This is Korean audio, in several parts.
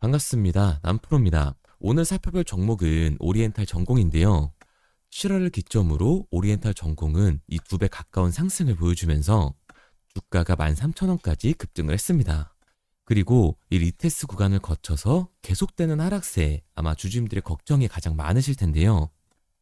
반갑습니다. 남프로입니다. 오늘 살펴볼 종목은 오리엔탈 전공인데요. 7월을 기점으로 오리엔탈 전공은 이 2배 가까운 상승을 보여주면서 주가가 13,000원까지 급등을 했습니다. 그리고 이 리테스 구간을 거쳐서 계속되는 하락세에 아마 주주님들의 걱정이 가장 많으실 텐데요.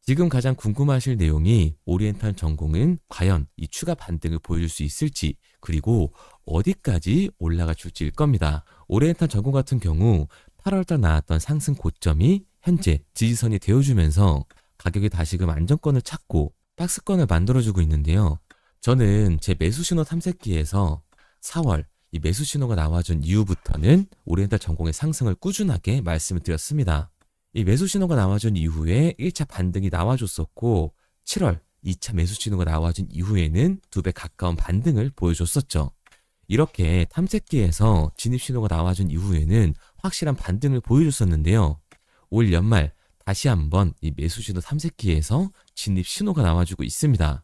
지금 가장 궁금하실 내용이 오리엔탈 전공은 과연 이 추가 반등을 보여줄 수 있을지, 그리고 어디까지 올라가 줄지일 겁니다. 오리엔탈 전공 같은 경우 8월달 나왔던 상승 고점이 현재 지지선이 되어주면서 가격이 다시금 안정권을 찾고 박스권을 만들어주고 있는데요. 저는 제 매수 신호 탐색기에서 4월 이 매수 신호가 나와준 이후부터는 오리엔탈 전공의 상승을 꾸준하게 말씀을 드렸습니다. 이 매수 신호가 나와준 이후에 1차 반등이 나와줬었고 7월 2차 매수 신호가 나와준 이후에는 2배 가까운 반등을 보여줬었죠. 이렇게 탐색기에서 진입 신호가 나와준 이후에는 확실한 반등을 보여줬었는데요. 올 연말 다시 한번 이 매수 신호 탐색기에서 진입 신호가 나와주고 있습니다.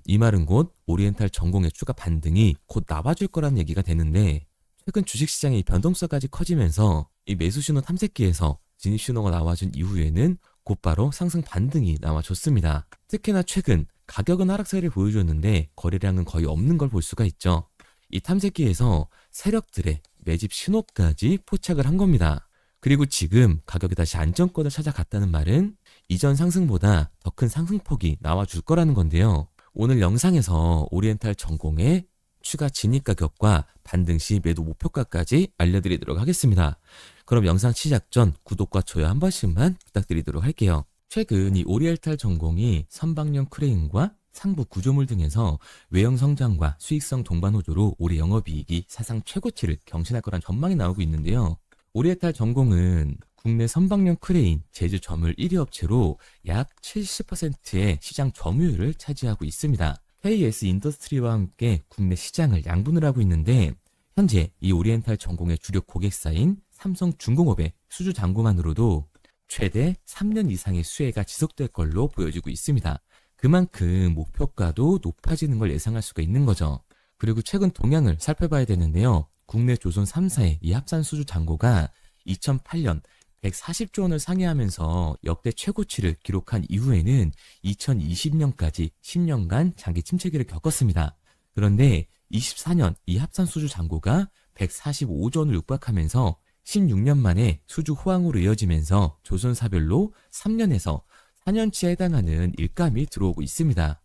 이 말은 곧 오리엔탈 전공의 추가 반등이 곧 나와줄 거라는 얘기가 되는데, 최근 주식시장의 변동성까지 커지면서 이 매수 신호 탐색기에서 진입 신호가 나와준 이후에는 곧바로 상승 반등이 나와줬습니다. 특히나 최근 가격은 하락세를 보여줬는데 거래량은 거의 없는 걸 볼 수가 있죠. 이 탐색기에서 세력들의 매집 신호까지 포착을 한 겁니다. 그리고 지금 가격이 다시 안정권을 찾아갔다는 말은 이전 상승보다 더 큰 상승폭이 나와줄 거라는 건데요. 오늘 영상에서 오리엔탈 전공의 추가 진입 가격과 반등 시 매도 목표가까지 알려드리도록 하겠습니다. 그럼 영상 시작 전 구독과 좋아요 한 번씩만 부탁드리도록 할게요. 최근 이 오리엔탈 전공이 선박용 크레인과 상부 구조물 등에서 외형 성장과 수익성 동반 호조로 올해 영업이익이 사상 최고치를 경신할 거란 전망이 나오고 있는데요. 오리엔탈 전공은 국내 선박용 크레인 제조 점유율 1위 업체로 약 70%의 시장 점유율을 차지하고 있습니다. KS 인더스트리와 함께 국내 시장을 양분을 하고 있는데, 현재 이 오리엔탈 전공의 주력 고객사인 삼성중공업의 수주 잔고만으로도 최대 3년 이상의 수혜가 지속될 걸로 보여지고 있습니다. 그만큼 목표가도 높아지는 걸 예상할 수가 있는 거죠. 그리고 최근 동향을 살펴봐야 되는데요. 국내 조선 3사의 이 합산 수주 잔고가 2008년 140조 원을 상회하면서 역대 최고치를 기록한 이후에는 2020년까지 10년간 장기 침체기를 겪었습니다. 그런데 24년 이 합산 수주 잔고가 145조 원을 육박하면서 16년 만에 수주 호황으로 이어지면서 조선사별로 3년에서 4년치에 해당하는 일감이 들어오고 있습니다.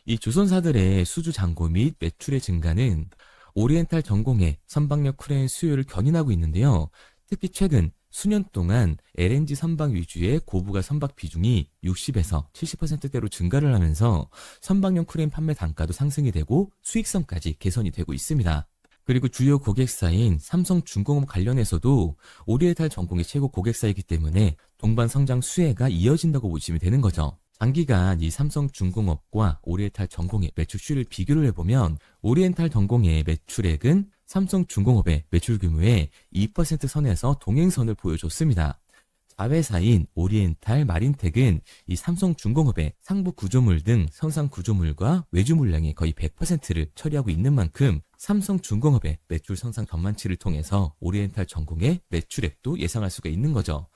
이 조선사들의 수주 잔고 및 매출의 증가는 오리엔탈 전공의 선박용 크레인 수요를 견인하고 있는데요. 특히 최근 수년 동안 LNG 선박 위주의 고부가 선박 비중이 60에서 70%대로 증가를 하면서 선박용 크레인 판매 단가도 상승이 되고 수익성까지 개선이 되고 있습니다. 그리고 주요 고객사인 삼성중공업 관련해서도 오리엔탈 전공의 최고 고객사이기 때문에 동반 성장 수혜가 이어진다고 보시면 되는 거죠. 장기간 이 삼성중공업과 오리엔탈 전공의 매출 수율을 비교를 해보면 오리엔탈 전공의 매출액은 삼성중공업의 매출 규모의 2% 선에서 동행선을 보여줬습니다. 자회사인 오리엔탈 마린텍은 이 삼성중공업의 상부 구조물 등 선상 구조물과 외주 물량의 거의 100%를 처리하고 있는 만큼 삼성중공업의 매출 성장 전망치를 통해서 오리엔탈 전공의 매출액도 예상할 수가 있는 거죠.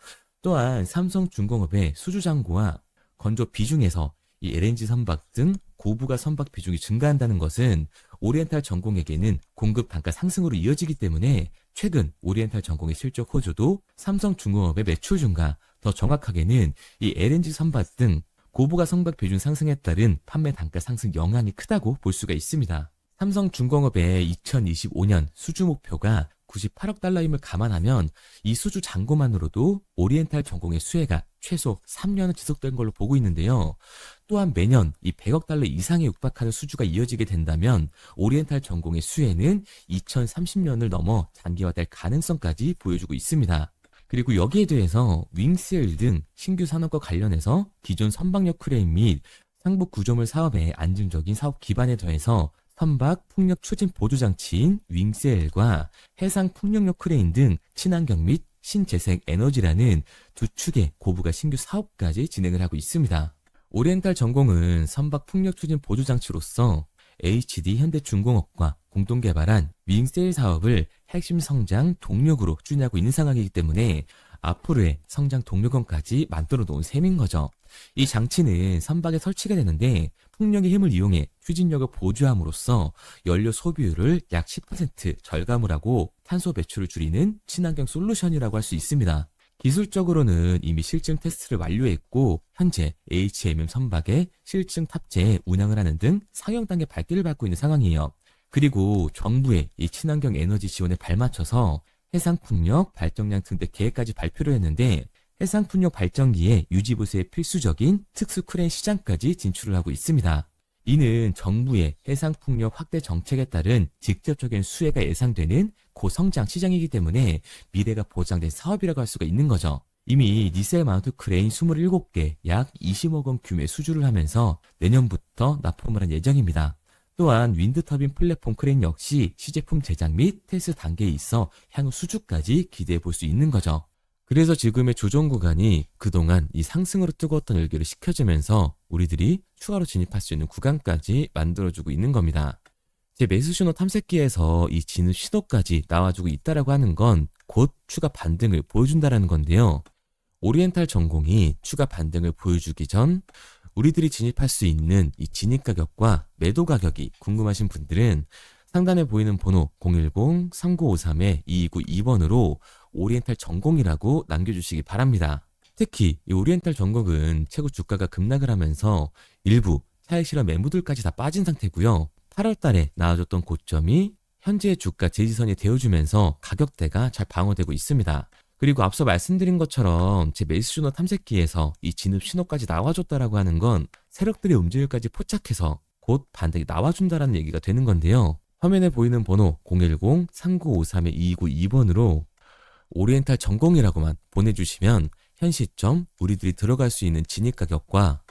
또한 삼성중공업의 수주 잔고와 건조 비중에서 이 LNG 선박 등 고부가 선박 비중이 증가한다는 것은 오리엔탈 전공에게는 공급 단가 상승으로 이어지기 때문에 최근 오리엔탈 전공의 실적 호조도 삼성중공업의 매출 증가, 더 정확하게는 이 LNG 선박 등 고부가 선박 비중 상승에 따른 판매 단가 상승 영향이 크다고 볼 수가 있습니다. 삼성중공업의 2025년 수주 목표가 98억 달러임을 감안하면 이 수주 잔고만으로도 오리엔탈 전공의 수혜가 최소 3년은 지속된 걸로 보고 있는데요. 또한 매년 이 100억 달러 이상에 육박하는 수주가 이어지게 된다면 오리엔탈 전공의 수혜는 2030년을 넘어 장기화될 가능성까지 보여주고 있습니다. 그리고 여기에 대해서 윙스일 등 신규 산업과 관련해서 기존 선박용 크레인 및 상부 구조물 사업의 안정적인 사업 기반에 더해서 선박 풍력 추진 보조 장치인 윙셀과 해상 풍력용 크레인 등 친환경 및 신재생 에너지라는 두 축의 고부가 신규 사업까지 진행을 하고 있습니다. 오리엔탈 전공은 선박 풍력 추진 보조 장치로서 HD 현대중공업과 공동 개발한 윙세일 사업을 핵심 성장 동력으로 추진하고 있는 상황이기 때문에 앞으로의 성장 동력원까지 만들어 놓은 셈인 거죠. 이 장치는 선박에 설치가 되는데 풍력의 힘을 이용해 추진력을 보조함으로써 연료 소비율을 약 10% 절감을 하고 탄소 배출을 줄이는 친환경 솔루션이라고 할 수 있습니다. 기술적으로는 이미 실증 테스트를 완료했고 현재 HMM 선박에 실증 탑재해 운항을 하는 등 상용 단계 발길을 받고 있는 상황이에요. 그리고 정부의 이 친환경 에너지 지원에 발맞춰서 해상풍력 발전량 등대 계획까지 발표를 했는데 해상풍력 발전기의 유지보수에 필수적인 특수 크레인 시장까지 진출을 하고 있습니다. 이는 정부의 해상풍력 확대 정책에 따른 직접적인 수혜가 예상되는 고성장 시장이기 때문에 미래가 보장된 사업이라고 할 수가 있는 거죠. 이미 니셀 마운트 크레인 27개 약 20억 원 규모의 수주를 하면서 내년부터 납품을 할 예정입니다. 또한 윈드터빈 플랫폼 크레인 역시 시제품 제작 및 테스트 단계에 있어 향후 수주까지 기대해 볼 수 있는 거죠. 그래서 지금의 조정 구간이 그동안 이 상승으로 뜨거웠던 열기를 식혀주면서 우리들이 추가로 진입할 수 있는 구간까지 만들어주고 있는 겁니다. 제 매수 신호 탐색기에서 이 진입 신호까지 나와주고 있다라고 하는 건 곧 추가 반등을 보여준다라는 건데요. 오리엔탈 전공이 추가 반등을 보여주기 전 우리들이 진입할 수 있는 이 진입 가격과 매도 가격이 궁금하신 분들은 상단에 보이는 번호 010-3953-2292번으로 오리엔탈 전공이라고 남겨주시기 바랍니다. 특히 이 오리엔탈 전공은 최고 주가가 급락을 하면서 일부 차익 실현 매물들까지 다 빠진 상태고요. 8월 달에 나와줬던 고점이 현재의 주가 지지선이 되어주면서 가격대가 잘 방어되고 있습니다. 그리고 앞서 말씀드린 것처럼 제 매수 신호 탐색기에서 이 진입 신호까지 나와줬다라고 하는 건 세력들의 움직임까지 포착해서 곧 반등이 나와준다라는 얘기가 되는 건데요. 화면에 보이는 번호 010-3953-2292번으로 오리엔탈 전공이라고만 보내주시면 현 시점 우리들이 들어갈 수 있는 진입 가격과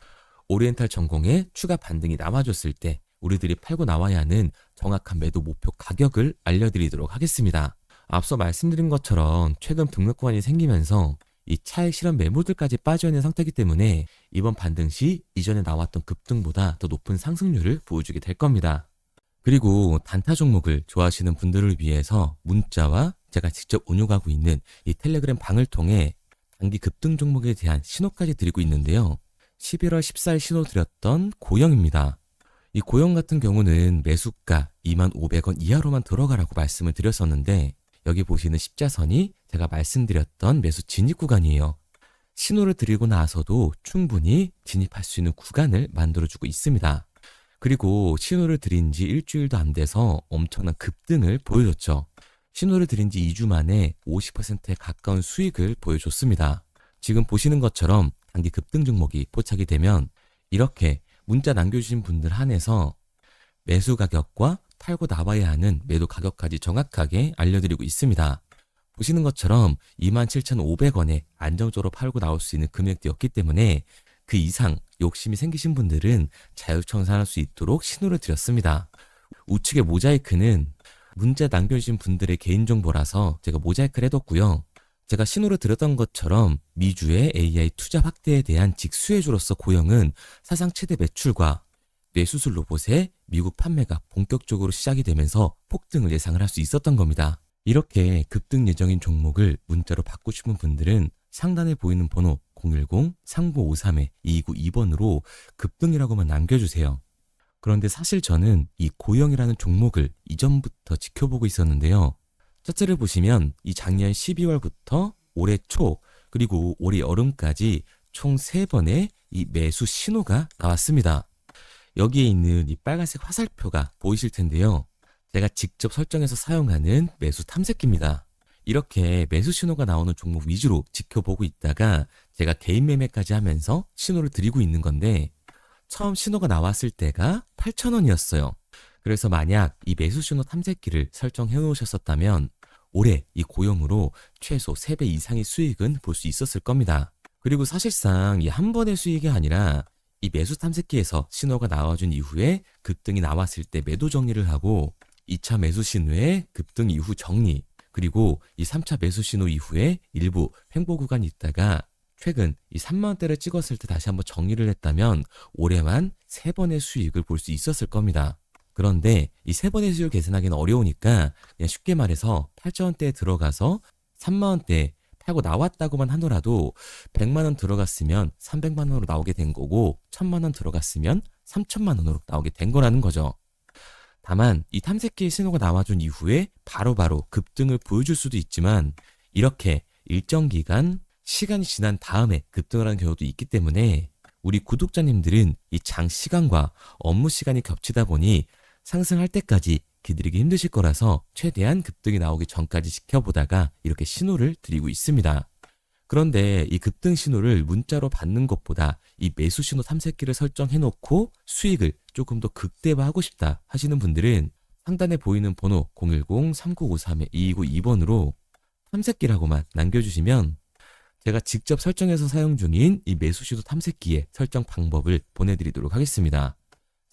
오리엔탈 전공의 추가 반등이 나와줬을 때 우리들이 팔고 나와야 하는 정확한 매도 목표 가격을 알려드리도록 하겠습니다. 앞서 말씀드린 것처럼 최근 등록 구간이 생기면서 이 차익 실현 매물들까지 빠져있는 상태이기 때문에 이번 반등 시 이전에 나왔던 급등보다 더 높은 상승률을 보여주게 될 겁니다. 그리고 단타 종목을 좋아하시는 분들을 위해서 문자와 제가 직접 운용하고 있는 이 텔레그램 방을 통해 단기 급등 종목에 대한 신호까지 드리고 있는데요. 11월 14일 신호 드렸던 고영입니다. 이 고영 같은 경우는 매수가 25,000원 이하로만 들어가라고 말씀을 드렸었는데 여기 보시는 십자선이 제가 말씀드렸던 매수 진입 구간이에요. 신호를 드리고 나서도 충분히 진입할 수 있는 구간을 만들어주고 있습니다. 그리고 신호를 드린 지 일주일도 안 돼서 엄청난 급등을 보여줬죠. 신호를 드린 지 2주 만에 50%에 가까운 수익을 보여줬습니다. 지금 보시는 것처럼 단기 급등 종목이 포착이 되면 이렇게 문자 남겨주신 분들 한해서 매수 가격과 팔고 나와야 하는 매도 가격까지 정확하게 알려드리고 있습니다. 보시는 것처럼 27,500원에 안정적으로 팔고 나올 수 있는 금액대였기 때문에 그 이상 욕심이 생기신 분들은 자율청산할 수 있도록 신호를 드렸습니다. 우측의 모자이크는 문자 남겨주신 분들의 개인정보라서 제가 모자이크를 해뒀고요. 제가 신호를 드렸던 것처럼 미주의 AI 투자 확대에 대한 직수혜주로서 고영은 사상 최대 매출과 뇌수술 로봇의 미국 판매가 본격적으로 시작이 되면서 폭등을 예상을 할 수 있었던 겁니다. 이렇게 급등 예정인 종목을 문자로 받고 싶은 분들은 상단에 보이는 번호 010-3953-2292번으로 급등이라고만 남겨주세요. 그런데 사실 저는 이 고영이라는 종목을 이전부터 지켜보고 있었는데요. 차트를 보시면 이 작년 12월부터 올해 초 그리고 올해 여름까지 총 3번의 이 매수 신호가 나왔습니다. 여기에 있는 이 빨간색 화살표가 보이실 텐데요. 제가 직접 설정해서 사용하는 매수 탐색기입니다. 이렇게 매수 신호가 나오는 종목 위주로 지켜보고 있다가 제가 개인 매매까지 하면서 신호를 드리고 있는 건데 처음 신호가 나왔을 때가 8,000원이었어요. 그래서 만약 이 매수 신호 탐색기를 설정해 놓으셨었다면 올해 이 고영으로 최소 3배 이상의 수익은 볼 수 있었을 겁니다. 그리고 사실상 이 한 번의 수익이 아니라 이 매수 탐색기에서 신호가 나와준 이후에 급등이 나왔을 때 매도 정리를 하고 2차 매수 신호의 급등 이후 정리 그리고 이 3차 매수 신호 이후에 일부 횡보 구간이 있다가 최근 이 3만원대를 찍었을 때 다시 한번 정리를 했다면 올해만 3번의 수익을 볼 수 있었을 겁니다. 그런데 이 세 번의 수익을 계산하기는 어려우니까 그냥 쉽게 말해서 8천원대에 들어가서 3만원대 팔고 나왔다고만 하더라도 100만원 들어갔으면 300만원으로 나오게 된 거고 1000만원 들어갔으면 3000만원으로 나오게 된 거라는 거죠. 다만 이 탐색기의 신호가 나와준 이후에 바로바로 급등을 보여줄 수도 있지만 이렇게 일정 기간 시간이 지난 다음에 급등을 하는 경우도 있기 때문에 우리 구독자님들은 이 장 시간과 업무 시간이 겹치다 보니 상승할 때까지 기다리기 힘드실 거라서 최대한 급등이 나오기 전까지 지켜보다가 이렇게 신호를 드리고 있습니다. 그런데 이 급등 신호를 문자로 받는 것보다 이 매수 신호 탐색기를 설정해 놓고 수익을 조금 더 극대화하고 싶다 하시는 분들은 상단에 보이는 번호 010-3953-2292번으로 탐색기라고만 남겨주시면 제가 직접 설정해서 사용 중인 이 매수 신호 탐색기의 설정 방법을 보내드리도록 하겠습니다.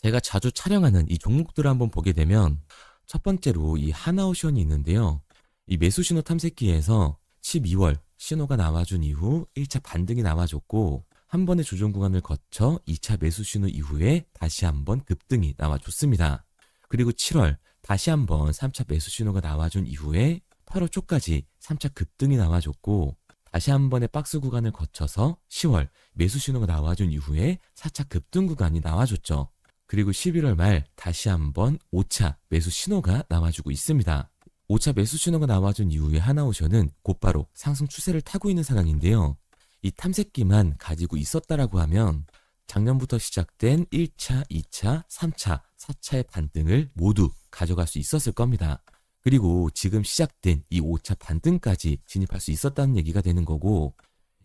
제가 자주 촬영하는 이 종목들을 한번 보게 되면 첫 번째로 이 하나오션이 있는데요. 이 매수 신호 탐색기에서 12월 신호가 나와준 이후 1차 반등이 나와줬고 한 번의 조정 구간을 거쳐 2차 매수 신호 이후에 다시 한번 급등이 나와줬습니다. 그리고 7월 다시 한번 3차 매수 신호가 나와준 이후에 8월 초까지 3차 급등이 나와줬고 다시 한 번의 박스 구간을 거쳐서 10월 매수 신호가 나와준 이후에 4차 급등 구간이 나와줬죠. 그리고 11월 말 다시 한번 5차 매수 신호가 나와주고 있습니다. 5차 매수 신호가 나와준 이후에 하나오션은 곧바로 상승 추세를 타고 있는 상황인데요. 이 탐색기만 가지고 있었다라고 하면 작년부터 시작된 1차, 2차, 3차, 4차의 반등을 모두 가져갈 수 있었을 겁니다. 그리고 지금 시작된 이 5차 반등까지 진입할 수 있었다는 얘기가 되는 거고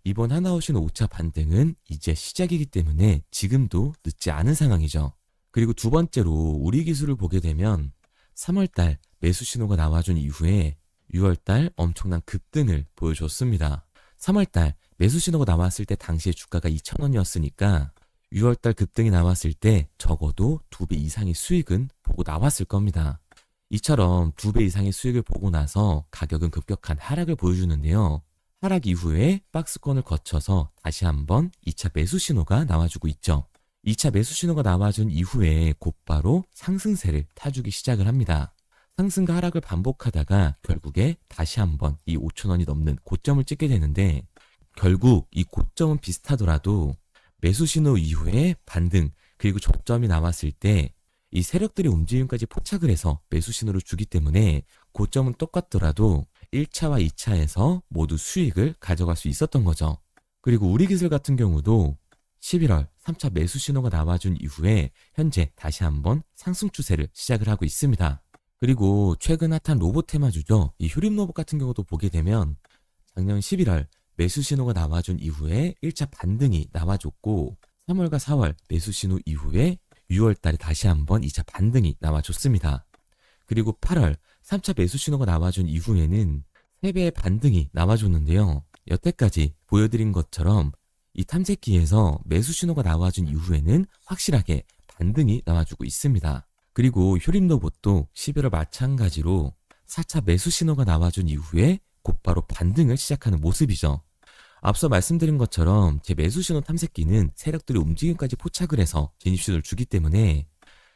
이번 하나오션 5차 반등은 이제 시작이기 때문에 지금도 늦지 않은 상황이죠. 그리고 두 번째로 우리 기술을 보게 되면 3월달 매수 신호가 나와준 이후에 6월달 엄청난 급등을 보여줬습니다. 3월달 매수 신호가 나왔을 때 당시에 주가가 2,000원이었으니까 6월달 급등이 나왔을 때 적어도 2배 이상의 수익은 보고 나왔을 겁니다. 이처럼 2배 이상의 수익을 보고 나서 가격은 급격한 하락을 보여주는데요. 하락 이후에 박스권을 거쳐서 다시 한번 2차 매수 신호가 나와주고 있죠. 2차 매수 신호가 나와준 이후에 곧바로 상승세를 타주기 시작을 합니다. 상승과 하락을 반복하다가 결국에 다시 한번 이 5,000원이 넘는 고점을 찍게 되는데 결국 이 고점은 비슷하더라도 매수 신호 이후에 반등 그리고 저점이 나왔을 때 이 세력들의 움직임까지 포착을 해서 매수 신호를 주기 때문에 고점은 똑같더라도 1차와 2차에서 모두 수익을 가져갈 수 있었던 거죠. 그리고 우리 기술 같은 경우도 11월 3차 매수 신호가 나와준 이후에 현재 다시 한번 상승 추세를 시작을 하고 있습니다. 그리고 최근 핫한 로봇 테마주죠. 이 효림 로봇 같은 경우도 보게 되면 작년 11월 매수 신호가 나와준 이후에 1차 반등이 나와줬고 3월과 4월 매수 신호 이후에 6월 달에 다시 한번 2차 반등이 나와줬습니다. 그리고 8월 3차 매수 신호가 나와준 이후에는 3배의 반등이 나와줬는데요. 여태까지 보여드린 것처럼 이 탐색기에서 매수 신호가 나와준 이후에는 확실하게 반등이 나와주고 있습니다. 그리고 효림 로봇도 11월 마찬가지로 4차 매수 신호가 나와준 이후에 곧바로 반등을 시작하는 모습이죠. 앞서 말씀드린 것처럼 제 매수 신호 탐색기는 세력들의 움직임까지 포착을 해서 진입 신호를 주기 때문에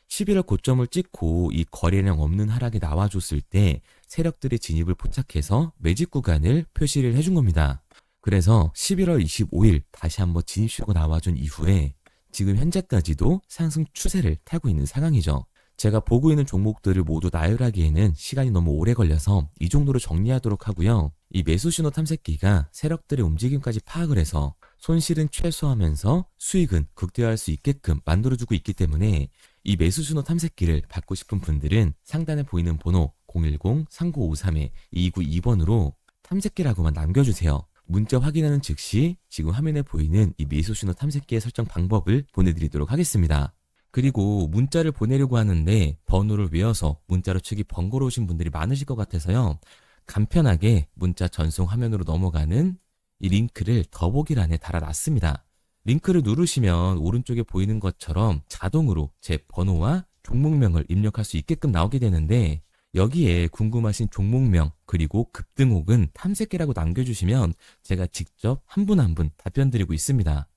11월 고점을 찍고 이 거래량 없는 하락이 나와줬을 때 세력들의 진입을 포착해서 매집 구간을 표시를 해준 겁니다. 그래서 11월 25일 다시 한번 진입 신호가 나와준 이후에 지금 현재까지도 상승 추세를 타고 있는 상황이죠. 제가 보고 있는 종목들을 모두 나열하기에는 시간이 너무 오래 걸려서 이 정도로 정리하도록 하고요. 이 매수 신호 탐색기가 세력들의 움직임까지 파악을 해서 손실은 최소화하면서 수익은 극대화할 수 있게끔 만들어주고 있기 때문에 이 매수 신호 탐색기를 받고 싶은 분들은 상단에 보이는 번호 010-3953-2292번으로 탐색기라고만 남겨주세요. 문자 확인하는 즉시 지금 화면에 보이는 이 매수 신호 탐색기의 설정 방법을 보내드리도록 하겠습니다. 그리고 문자를 보내려고 하는데 번호를 외워서 문자로 치기 번거로우신 분들이 많으실 것 같아서요. 간편하게 문자 전송 화면으로 넘어가는 이 링크를 더보기란에 달아놨습니다. 링크를 누르시면 오른쪽에 보이는 것처럼 자동으로 제 번호와 종목명을 입력할 수 있게끔 나오게 되는데 여기에 궁금하신 종목명 그리고 급등 혹은 탐색기라고 남겨주시면 제가 직접 한 분 한 분 답변 드리고 있습니다.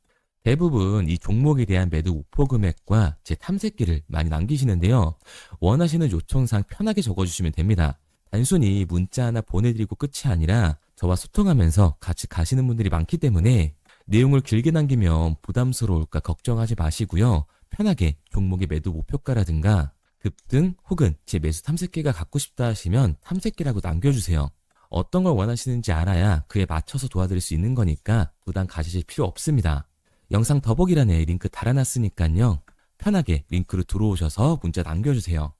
대부분 이 종목에 대한 매도 목표 금액과 제 탐색기를 많이 남기시는데요. 원하시는 요청사항 편하게 적어주시면 됩니다. 단순히 문자 하나 보내드리고 끝이 아니라 저와 소통하면서 같이 가시는 분들이 많기 때문에 내용을 길게 남기면 부담스러울까 걱정하지 마시고요. 편하게 종목의 매도 목표가라든가 급등 혹은 제 매수 탐색기가 갖고 싶다 하시면 탐색기라고 남겨주세요. 어떤 걸 원하시는지 알아야 그에 맞춰서 도와드릴 수 있는 거니까 부담 가지실 필요 없습니다. 영상 더보기란에 링크 달아놨으니까요. 편하게 링크로 들어오셔서 문자 남겨주세요.